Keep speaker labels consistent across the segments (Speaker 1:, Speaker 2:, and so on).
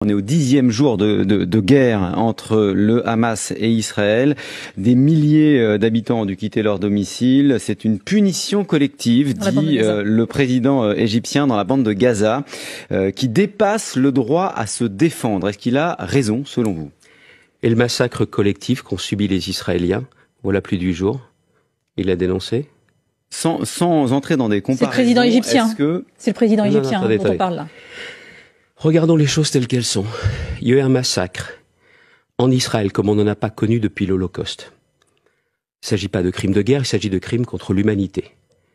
Speaker 1: On est au 10e jour de guerre entre le Hamas et Israël. Des milliers d'habitants ont dû quitter leur domicile. C'est une punition collective, dit le président égyptien dans la bande de Gaza, qui dépasse le droit à se défendre. Est-ce qu'il a raison, selon vous?
Speaker 2: Et le massacre collectif qu'ont subi les Israéliens, voilà plus d'8 jours, il l'a dénoncé?
Speaker 1: Sans entrer dans des comparaisons.
Speaker 3: C'est le président égyptien.
Speaker 1: Que...
Speaker 3: C'est le président égyptien dont on parle là.
Speaker 2: Regardons les choses telles qu'elles sont. Il y a eu un massacre en Israël comme on n'en a pas connu depuis l'Holocauste. Il ne s'agit pas de crimes de guerre, il s'agit de crimes contre l'humanité.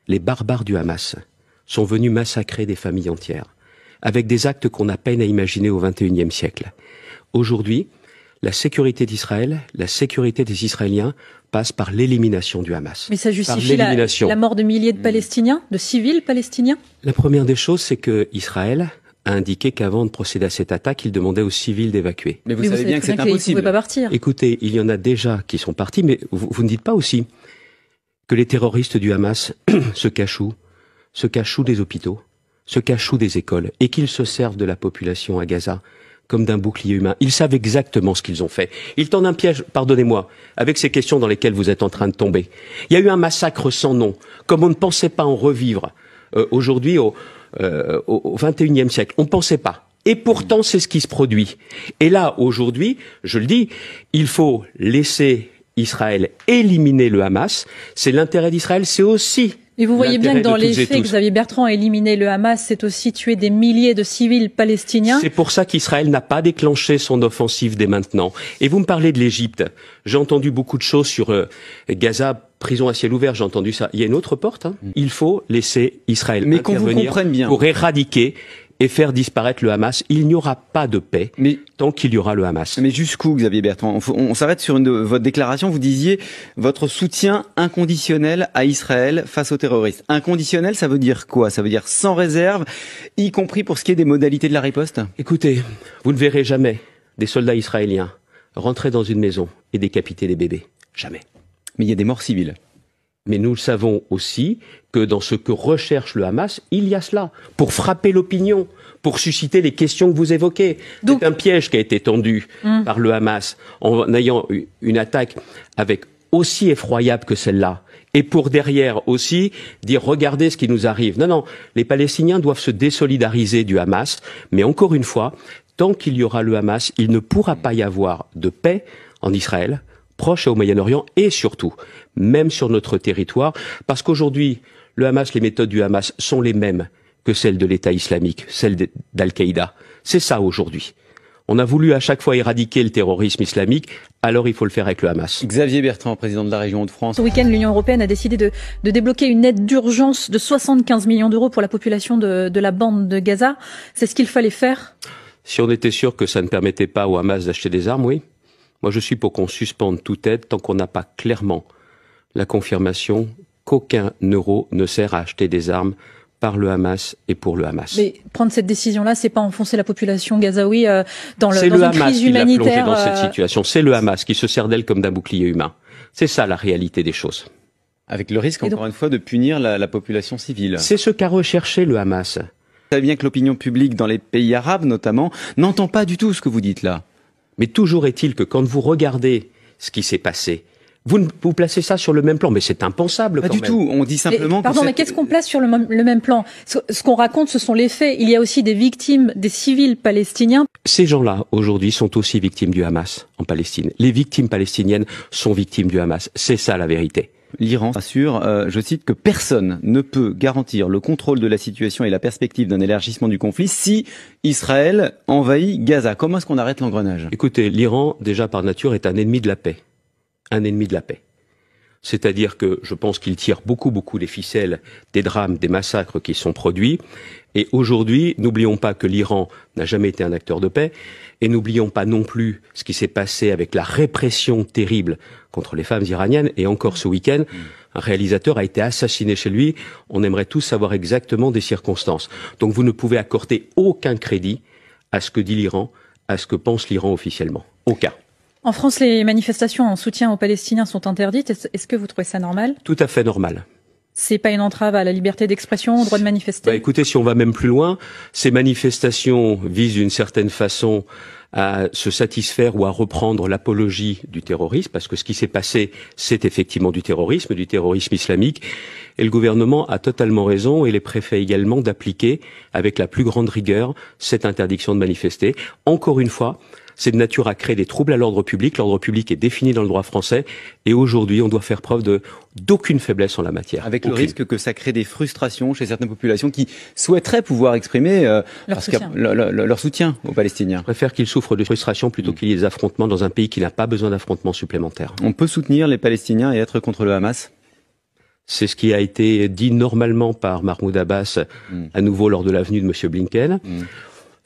Speaker 2: Les barbares du Hamas sont venus massacrer des familles entières, avec des actes qu'on a peine à imaginer au XXIe siècle. Aujourd'hui, la sécurité d'Israël, la sécurité des Israéliens passe par l'élimination du Hamas.
Speaker 3: Mais ça justifie la mort de milliers de Palestiniens, de civils palestiniens?
Speaker 2: La première des choses, c'est que Israël a indiqué qu'avant de procéder à cette attaque, il demandait aux civils d'évacuer.
Speaker 1: Mais vous savez bien que c'est impossible.
Speaker 3: Ils ne pouvaient pas partir.
Speaker 2: Écoutez, il y en a déjà qui sont partis, mais vous ne dites pas aussi que les terroristes du Hamas se cachent des hôpitaux, se cachent des écoles, et qu'ils se servent de la population à Gaza comme d'un bouclier humain. Ils savent exactement ce qu'ils ont fait. Ils tendent un piège, pardonnez-moi, avec ces questions dans lesquelles vous êtes en train de tomber. Il y a eu un massacre sans nom, comme on ne pensait pas en revivre aujourd'hui au XXIe siècle. On ne pensait pas. Et pourtant, c'est ce qui se produit. Et là, aujourd'hui, je le dis, il faut laisser Israël éliminer le Hamas. C'est l'intérêt d'Israël, c'est aussi...
Speaker 3: Et vous voyez bien que dans les faits, Xavier Bertrand a éliminé le Hamas, c'est aussi tuer des milliers de civils palestiniens.
Speaker 2: C'est pour ça qu'Israël n'a pas déclenché son offensive dès maintenant. Et vous me parlez de l'Égypte. J'ai entendu beaucoup de choses sur Gaza, prison à ciel ouvert, j'ai entendu ça. Il y a une autre porte. Il faut laisser Israël intervenir pour éradiquer et faire disparaître le Hamas. Il n'y aura pas de paix tant qu'il y aura le Hamas.
Speaker 1: Mais jusqu'où, Xavier Bertrand? On s'arrête sur une de votre déclaration. Vous disiez votre soutien inconditionnel à Israël face aux terroristes. Inconditionnel, ça veut dire quoi? Ça veut dire sans réserve, y compris pour ce qui est des modalités de la riposte?
Speaker 2: Écoutez, vous ne verrez jamais des soldats israéliens rentrer dans une maison et décapiter des bébés. Jamais.
Speaker 1: Mais il y a des morts civiles.
Speaker 2: Mais nous savons aussi que dans ce que recherche le Hamas, il y a cela, pour frapper l'opinion, pour susciter les questions que vous évoquez. C'est un piège qui a été tendu par le Hamas en ayant une attaque avec aussi effroyable que celle-là. Et pour derrière aussi dire regardez ce qui nous arrive. Non, non, les Palestiniens doivent se désolidariser du Hamas. Mais encore une fois, tant qu'il y aura le Hamas, il ne pourra pas y avoir de paix en Israël, proche et au Moyen-Orient, et surtout, même sur notre territoire, parce qu'aujourd'hui, le Hamas, les méthodes du Hamas sont les mêmes que celles de l'État islamique, celles d'Al-Qaïda. C'est ça aujourd'hui. On a voulu à chaque fois éradiquer le terrorisme islamique, alors il faut le faire avec le Hamas.
Speaker 1: Xavier Bertrand, président de la région Hauts-de-France.
Speaker 3: Ce week-end, l'Union européenne a décidé de débloquer une aide d'urgence de 75 millions d'euros pour la population de la bande de Gaza. C'est ce qu'il fallait faire?
Speaker 2: Si on était sûr que ça ne permettait pas au Hamas d'acheter des armes, oui. Moi, je suis pour qu'on suspende toute aide tant qu'on n'a pas clairement la confirmation qu'aucun euro ne sert à acheter des armes par le Hamas et pour le Hamas.
Speaker 3: Mais prendre cette décision-là, c'est pas enfoncer la population gazaoui dans une crise humanitaire.
Speaker 2: C'est le Hamas qui l'a plongé dans cette situation. C'est le Hamas qui se sert d'elle comme d'un bouclier humain. C'est ça la réalité des choses.
Speaker 1: Avec le risque, encore une fois, de punir la population civile.
Speaker 2: C'est ce qu'a recherché le Hamas.
Speaker 1: Vous savez bien que l'opinion publique dans les pays arabes, notamment, n'entend pas du tout ce que vous dites là.
Speaker 2: Mais toujours est-il que quand vous regardez ce qui s'est passé, vous placez ça sur le même plan, mais c'est impensable quand même.
Speaker 1: Pas du tout, on dit simplement
Speaker 3: Pardon, mais qu'est-ce qu'on place sur le même plan? Ce qu'on raconte, ce sont les faits. Il y a aussi des victimes, des civils palestiniens.
Speaker 2: Ces gens-là, aujourd'hui, sont aussi victimes du Hamas en Palestine. Les victimes palestiniennes sont victimes du Hamas. C'est ça la vérité.
Speaker 1: L'Iran assure, je cite, que personne ne peut garantir le contrôle de la situation et la perspective d'un élargissement du conflit si Israël envahit Gaza. Comment est-ce qu'on arrête l'engrenage?
Speaker 2: Écoutez, l'Iran, déjà par nature, est un ennemi de la paix. Un ennemi de la paix. C'est-à-dire que je pense qu'il tire beaucoup les ficelles des drames, des massacres qui sont produits. Et aujourd'hui, n'oublions pas que l'Iran n'a jamais été un acteur de paix. Et n'oublions pas non plus ce qui s'est passé avec la répression terrible contre les femmes iraniennes. Et encore ce week-end, un réalisateur a été assassiné chez lui. On aimerait tous savoir exactement des circonstances. Donc vous ne pouvez accorder aucun crédit à ce que dit l'Iran, à ce que pense l'Iran officiellement. Aucun.
Speaker 3: En France, les manifestations en soutien aux Palestiniens sont interdites. Est-ce que vous trouvez ça normal?
Speaker 2: Tout à fait normal.
Speaker 3: C'est pas une entrave à la liberté d'expression, au droit de manifester?
Speaker 2: Écoutez, si on va même plus loin, ces manifestations visent d'une certaine façon à se satisfaire ou à reprendre l'apologie du terrorisme, parce que ce qui s'est passé, c'est effectivement du terrorisme islamique, et le gouvernement a totalement raison, et les préfets également, d'appliquer avec la plus grande rigueur cette interdiction de manifester. Encore une fois, c'est de nature à créer des troubles à l'ordre public. L'ordre public est défini dans le droit français et aujourd'hui, on doit faire preuve d'aucune faiblesse en la matière.
Speaker 1: Avec le risque que ça crée des frustrations chez certaines populations qui souhaiteraient pouvoir exprimer leur soutien aux Palestiniens.
Speaker 2: Je préfère qu'ils souffrent de frustration plutôt qu'il y ait des affrontements dans un pays qui n'a pas besoin d'affrontements supplémentaires.
Speaker 1: On peut soutenir les Palestiniens et être contre le Hamas ?
Speaker 2: C'est ce qui a été dit normalement par Mahmoud Abbas à nouveau lors de la venue de M. Blinken.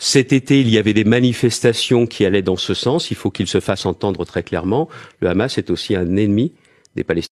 Speaker 2: Cet été, il y avait des manifestations qui allaient dans ce sens. Il faut qu'il se fasse entendre très clairement. Le Hamas est aussi un ennemi des Palestiniens.